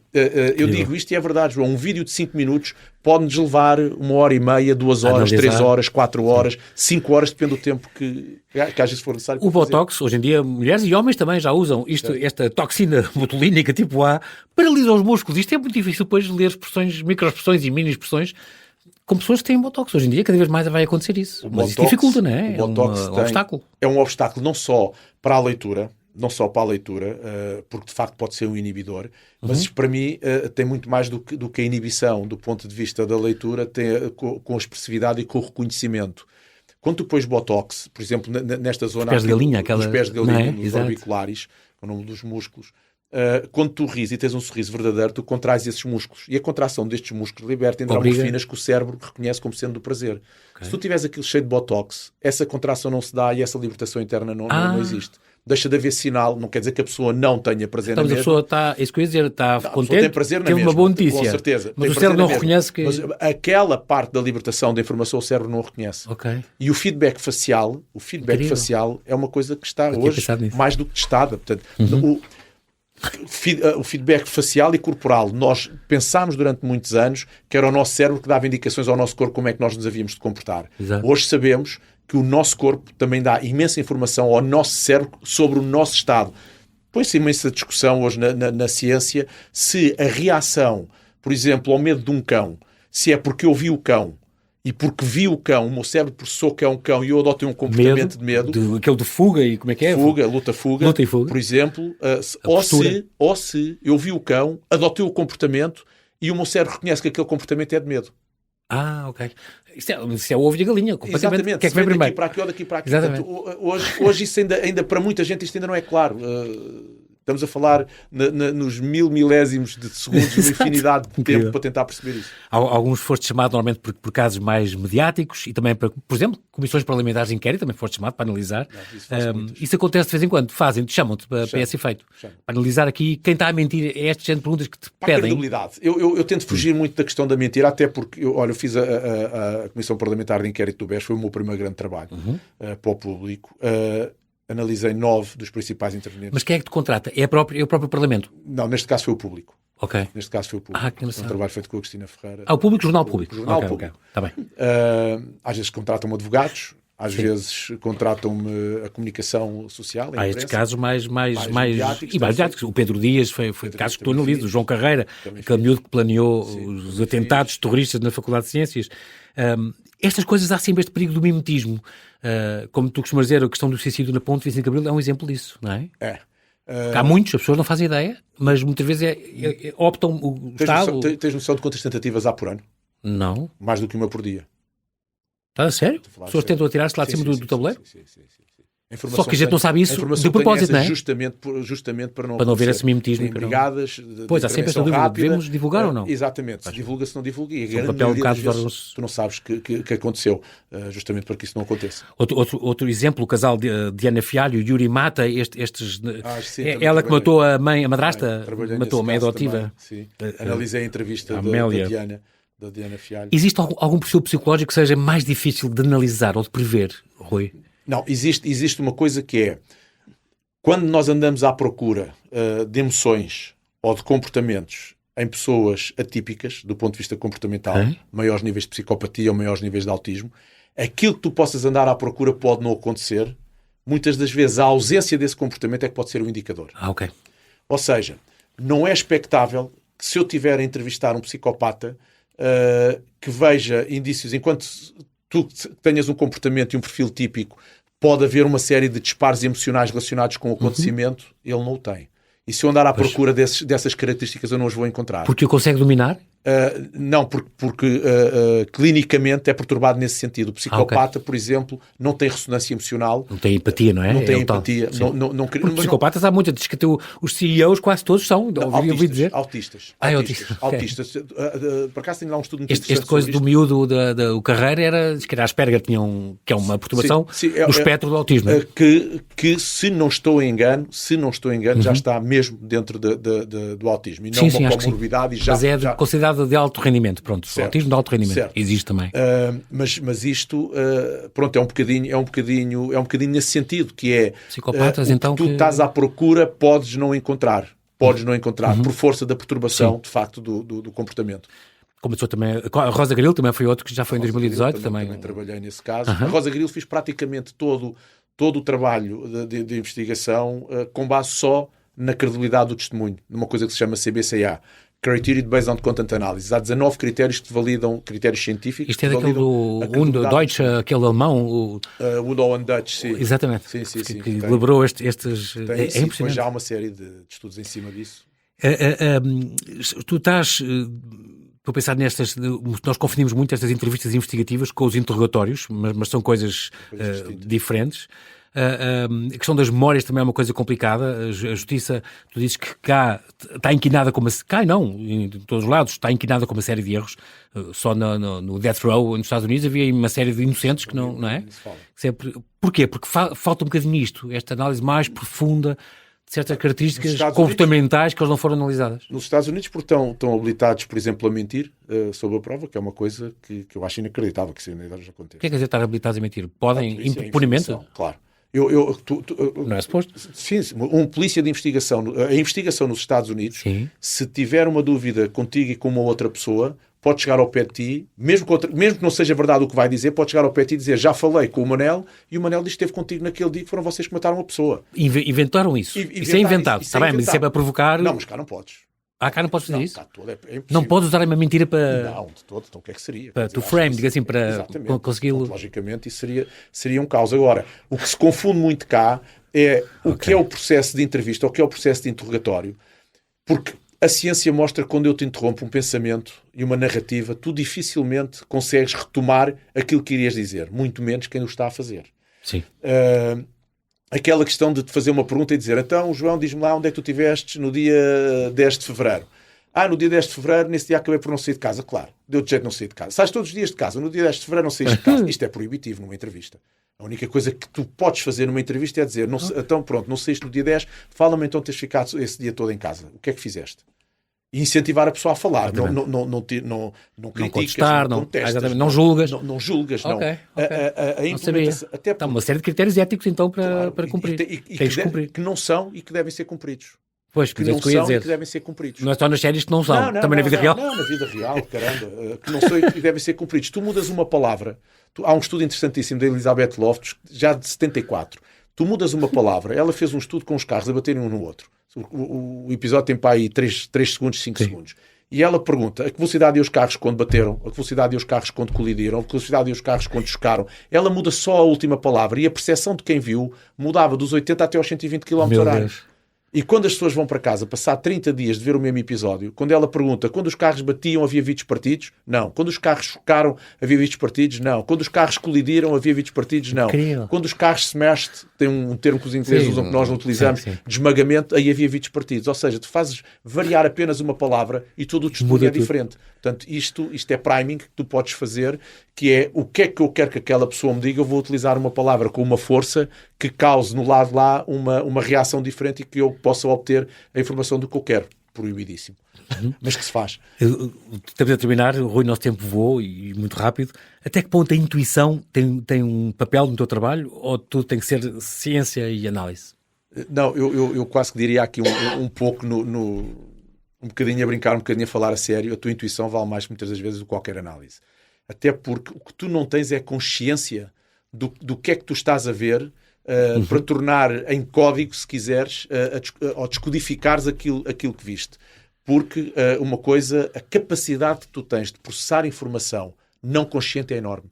eu digo isto e é verdade, João, um vídeo de 5 minutos pode-nos levar 1h30, 2 horas, 3 horas, 4 horas, 5 horas, depende do tempo que às vezes for necessário. O Botox, hoje em dia, mulheres e homens também já usam esta toxina botulínica tipo A, paralisa os músculos. Isto é muito difícil depois de ler expressões, microexpressões e mini-expressões com pessoas que têm Botox. Hoje em dia cada vez mais vai acontecer isso. Mas isso dificulta, não é? O Botox é um obstáculo. É um obstáculo não só para a leitura, porque de facto pode ser um inibidor, mas isso para mim tem muito mais do que a inibição, do ponto de vista da leitura, com a expressividade e com o reconhecimento. Quando tu pões Botox, por exemplo, nesta zona... Os pés de galinha, os pés de galinha, nos orbiculares, o nome dos músculos, quando tu ris e tens um sorriso verdadeiro, tu contrais esses músculos. E a contração destes músculos liberta endorfinas que o cérebro reconhece como sendo do prazer. Se tu tiveres aquilo cheio de Botox, essa contração não se dá e essa libertação interna não existe. Deixa de haver sinal, não quer dizer que a pessoa não tenha prazer na mesma. A pessoa está, isso que eu ia dizer, está contente, tem prazer na teve mesma, uma boa notícia. Com certeza. Mas o cérebro não reconhece que... Mas aquela parte da libertação da informação o cérebro não reconhece. E o feedback facial, é uma coisa que está hoje mais do que testada. Portanto, o feedback facial e corporal, nós pensámos durante muitos anos que era o nosso cérebro que dava indicações ao nosso corpo como é que nós nos havíamos de comportar. Exato. Hoje sabemos que o nosso corpo também dá imensa informação ao nosso cérebro sobre o nosso estado. Põe-se imensa discussão hoje na ciência se a reação, por exemplo, ao medo de um cão, se é porque eu vi o cão e porque vi o cão, o meu cérebro processou que é um cão e eu adotei um comportamento de medo. Aquele de fuga e como é que é? Luta e fuga. Por exemplo, ou se eu vi o cão, adotei o comportamento e o meu cérebro reconhece que aquele comportamento é de medo. Ok. Isso é o ovo de galinha, completamente. Exatamente. Que é que vem primeiro? Daqui para aqui ou daqui para aqui. Portanto, hoje isso ainda para muita gente isto ainda não é claro. Estamos a falar nos milésimos de segundos, uma infinidade de tempo para tentar perceber isso. Alguns foste chamado normalmente por casos mais mediáticos e também, por exemplo, comissões parlamentares de inquérito, também foste chamado para analisar. Isso acontece de vez em quando. Chamam-te para esse efeito. Para analisar aqui quem está a mentir. É este género de perguntas que te pedem. A credibilidade. Eu tento fugir muito da questão da mentira, até porque, eu fiz a Comissão Parlamentar de Inquérito do BES, foi o meu primeiro grande trabalho para o público. Analisei 9 dos principais intervenientes. Mas quem é que te contrata? É o próprio Parlamento? Não, neste caso foi o público. Ok. Neste caso foi o público. Que um trabalho feito com a Cristina Ferreira. O público, jornal público. Jornal público. Está bem. Às vezes contratam-me advogados, às vezes contratam-me a comunicação social. Há estes casos mais mediáticos. O Pedro Dias foi casos que tu analisas, o João Carreira, aquele miúdo que planeou os atentados terroristas na Faculdade de Ciências. Estas coisas, há sempre este perigo do mimetismo. Como tu costumas dizer, a questão do suicídio na Ponte Vicente Gabriel é um exemplo disso, não é? Há muitos, as pessoas não fazem ideia, mas muitas vezes optam o Estado... Tens noção de quantas tentativas há por ano? Não. Mais do que uma por dia. Está a sério? As pessoas tentam atirar-se lá de cima do tabuleiro? Sim. Só que a gente não sabe isso de propósito, não é? Justamente para não haver esse mimetismo. Brigadas pois, há sempre esta dúvida, devemos divulgar ou não? Exatamente, se divulga, se não divulga. E a papel tu não sabes que aconteceu, justamente para que isso não aconteça. Outro exemplo, o casal de Diana Fialho e Yuri Mata, ela que matou a mãe, a madrasta, matou a mãe adotiva. Sim. Analisei a entrevista da Diana Fialho. Existe algum perfil psicológico que seja mais difícil de analisar ou de prever, Rui? Não, existe uma coisa que é, quando nós andamos à procura de emoções ou de comportamentos em pessoas atípicas, do ponto de vista comportamental, maiores níveis de psicopatia ou maiores níveis de autismo, aquilo que tu possas andar à procura pode não acontecer. Muitas das vezes a ausência desse comportamento é que pode ser o indicador. Ok. Ou seja, não é expectável que, se eu tiver a entrevistar um psicopata, que veja indícios, enquanto tu tenhas um comportamento e um perfil típico, pode haver uma série de disparos emocionais relacionados com o acontecimento, ele não o tem. E se eu andar à procura dessas características, eu não as vou encontrar. Porque o consegue dominar? Não, porque clinicamente é perturbado nesse sentido. O psicopata, por exemplo, não tem ressonância emocional. Não tem empatia, não é? Não tem empatia. Porque psicopatas há muitos. Diz que os CEOs quase todos são, ouvi dizer. Autistas. Por acaso tenho lá um estudo muito interessante. Este coisa do miúdo do Carreira era, se calhar, Asperger que é uma perturbação do espectro do autismo. Que se não estou em engano, já está mesmo dentro do autismo. E não uma comorbidade. Mas é considerado de alto rendimento, pronto. O autismo de alto rendimento. Certo. Existe também. Mas isto, pronto, é um bocadinho nesse sentido, que é psicopatas, então, tu estás à procura, podes não encontrar, por força da perturbação, de facto, do comportamento. Começou também, a Rosa Grilo também foi outro que já foi em 2018. Também trabalhei nesse caso. A Rosa Grilo fiz praticamente todo o trabalho de investigação com base só na credibilidade do testemunho, numa coisa que se chama CBCA. Criteria Based on Content Analysis. Há 19 critérios que validam, critérios científicos. Isto é daquele do Deutsche, aquele alemão. O Udo and Dutch, sim. Exatamente. Sim. Que elaborou estes... É impressionante. Depois já há uma série de estudos em cima disso. Tu estás... Estou a pensar nestas... Nós confundimos muito estas entrevistas investigativas com os interrogatórios, mas são coisas diferentes. A questão das memórias também é uma coisa complicada. A justiça, tu dizes que cá está inquinada como... Cá não, em todos os lados, está inquinada com uma série de erros. Só no Death Row, nos Estados Unidos, havia uma série de inocentes que não é? Sempre. Porquê? Porque falta um bocadinho isto, esta análise mais profunda de certas características comportamentais que eles não foram analisadas. Nos Estados Unidos, porque estão habilitados, por exemplo, a mentir sob a prova, que é uma coisa que eu acho inacreditável que isso ainda aconteça. O que é quer dizer estar habilitados a mentir? Podem, impunemente? Claro. Não é suposto? Sim, um polícia de investigação, a investigação nos Estados Unidos, sim, se tiver uma dúvida contigo e com uma outra pessoa, pode chegar ao pé de ti, mesmo que não seja verdade o que vai dizer, pode chegar ao pé de ti e dizer, já falei com o Manel, e o Manel diz que esteve contigo naquele dia, que foram vocês que mataram uma pessoa. Inventaram isso? Isso é inventado, está bem, mas isso é para provocar... Não, mas cá não podes. Cá não podes fazer isso? Cá todo é não podes usar uma mentira para... Não, de todo. Então o que é que seria? Para tu frame, diga assim, para consegui-lo... Logicamente, isso seria um caos. Agora, o que se confunde muito cá é o que é o processo de entrevista, o que é o processo de interrogatório, porque a ciência mostra que quando eu te interrompo um pensamento e uma narrativa, tu dificilmente consegues retomar aquilo que irias dizer, muito menos quem o está a fazer. Sim. Aquela questão de te fazer uma pergunta e dizer, então, João, diz-me lá onde é que tu estiveste no dia 10 de fevereiro. No dia 10 de fevereiro, nesse dia acabei por não sair de casa. Claro, deu de jeito de não sair de casa. Sais todos os dias de casa, no dia 10 de fevereiro não saís de casa. Isto é proibitivo numa entrevista. A única coisa que tu podes fazer numa entrevista é dizer, então pronto, não saíste no dia 10, fala-me então teres ficado esse dia todo em casa. O que é que fizeste? E incentivar a pessoa a falar. Não criticas, contestar, não contestas. Não julgas. Não julgas, não. Okay. A implementação, até Está uma série de critérios éticos, então, para cumprir. Que não são e que devem ser cumpridos. Pois, que não são e que devem ser cumpridos. Não é só nas séries que não são, também na vida real. Não, na vida real, caramba. Que não são e que devem ser cumpridos. Tu mudas uma palavra. Há um estudo interessantíssimo da Elizabeth Loftus, já de 74. Tu mudas uma palavra. Ela fez um estudo com os carros a baterem um no outro. O episódio tem para aí 3 segundos, 5 segundos. E ela pergunta a que velocidade iam os carros quando bateram, a que velocidade iam os carros quando colidiram, a que velocidade iam os carros quando chocaram. Ela muda só a última palavra e a percepção de quem viu mudava dos 80 até aos 120 km/h. E quando as pessoas vão para casa, passar 30 dias de ver o mesmo episódio, quando ela pergunta quando os carros batiam havia vidros partidos? Não. Quando os carros chocaram havia vidros partidos? Não. Quando os carros colidiram havia vidros partidos? Não. Incrível. Quando os carros smashed tem um termo que os ingleses usam, que nós não utilizamos, de esmagamento, aí havia vídeos partidos. Ou seja, tu fazes variar apenas uma palavra e todo o testemunho é diferente. Portanto, isto é priming que tu podes fazer, que é o que é que eu quero que aquela pessoa me diga, eu vou utilizar uma palavra com uma força que cause no lado lá uma reação diferente e que eu possa obter a informação do que eu quero. Proibidíssimo. Mas que se faz. Estamos a terminar, Rui, nosso tempo voou e muito rápido. Até que ponto a intuição tem um papel no teu trabalho ou tudo tem que ser ciência e análise? Não, eu quase que diria aqui um pouco um bocadinho a brincar, um bocadinho a falar a sério. A tua intuição vale mais muitas das vezes do que qualquer análise. Até porque o que tu não tens é consciência do que é que tu estás a ver para tornar em código, se quiseres, ou descodificares aquilo que viste. Porque uma coisa, a capacidade que tu tens de processar informação não consciente é enorme.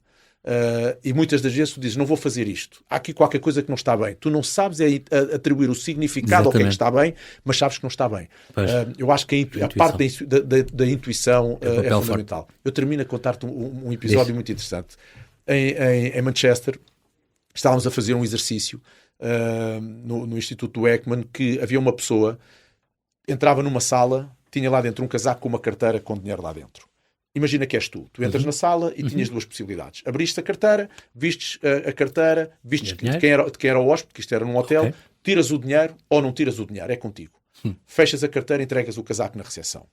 E muitas das vezes tu dizes, não vou fazer isto. Há aqui qualquer coisa que não está bem. Tu não sabes atribuir o significado ao que é que está bem, mas sabes que não está bem. Eu acho que a parte da intuição é fundamental. Forte. Eu termino a contar-te um episódio muito interessante. Em Manchester, estávamos a fazer um exercício no Instituto do Ekman, que havia uma pessoa, entrava numa sala, tinha lá dentro um casaco com uma carteira com dinheiro lá dentro. Imagina que és tu. Tu entras na sala e tinhas duas possibilidades. Abriste a carteira, vistes a carteira, vistes de quem era o hóspede, que isto era num hotel, tiras o dinheiro ou não tiras o dinheiro, é contigo. Fechas a carteira e entregas o casaco na recepção.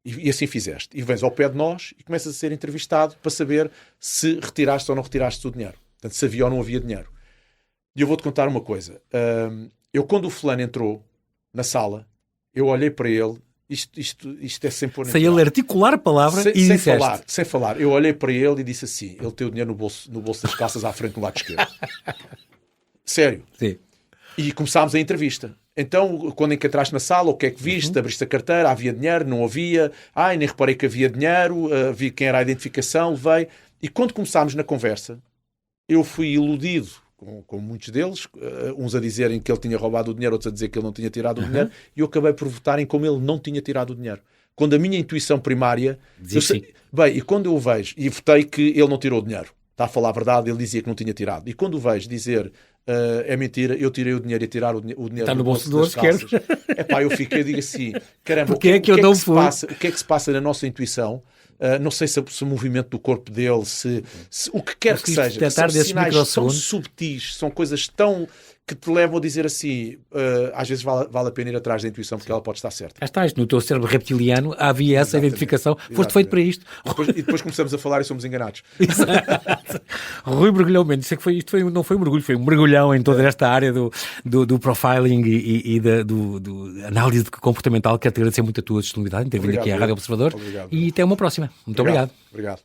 E assim fizeste. E vens ao pé de nós e começas a ser entrevistado para saber se retiraste ou não retiraste o dinheiro. Portanto, se havia ou não havia dinheiro. E eu vou-te contar uma coisa. Quando o fulano entrou na sala, eu olhei para ele. Isto é sempre... Sem ele articular a palavra sem falar. Eu olhei para ele e disse assim, ele tem o dinheiro no bolso das calças à frente do lado esquerdo. Sério. Sim. E começámos a entrevista. Então, quando entraste na sala, o que é que viste? Abriste a carteira, havia dinheiro, não havia. Nem reparei que havia dinheiro, vi quem era a identificação, levei. E quando começámos na conversa, eu fui iludido com muitos deles, uns a dizerem que ele tinha roubado o dinheiro, outros a dizer que ele não tinha tirado o dinheiro, e eu acabei por votarem como ele não tinha tirado o dinheiro. Quando a minha intuição primária... e quando eu o vejo, e votei que ele não tirou o dinheiro, está a falar a verdade, ele dizia que não tinha tirado, e quando o vejo dizer é mentira, eu tirei o dinheiro e tirar o dinheiro está no bolso do esquerdo. Eu fiquei e digo assim, caramba, o que é que se passa na nossa intuição? Não sei se o movimento do corpo dele, se o que quer que seja, que são sinais tão subtis, são coisas tão que te levam a dizer assim, às vezes vale a pena ir atrás da intuição, porque ela pode estar certa. Estás, no teu cérebro reptiliano havia essa identificação, foste feito para isto. E depois começamos a falar e somos enganados. Rui Mergulhão Mendes, isto não foi um mergulho, foi um mergulhão em toda esta área do profiling e do análise comportamental. Quero te agradecer muito a tua disponibilidade em ter vindo aqui à Rádio Observador. Obrigado. E até uma próxima. Muito obrigado. Obrigado.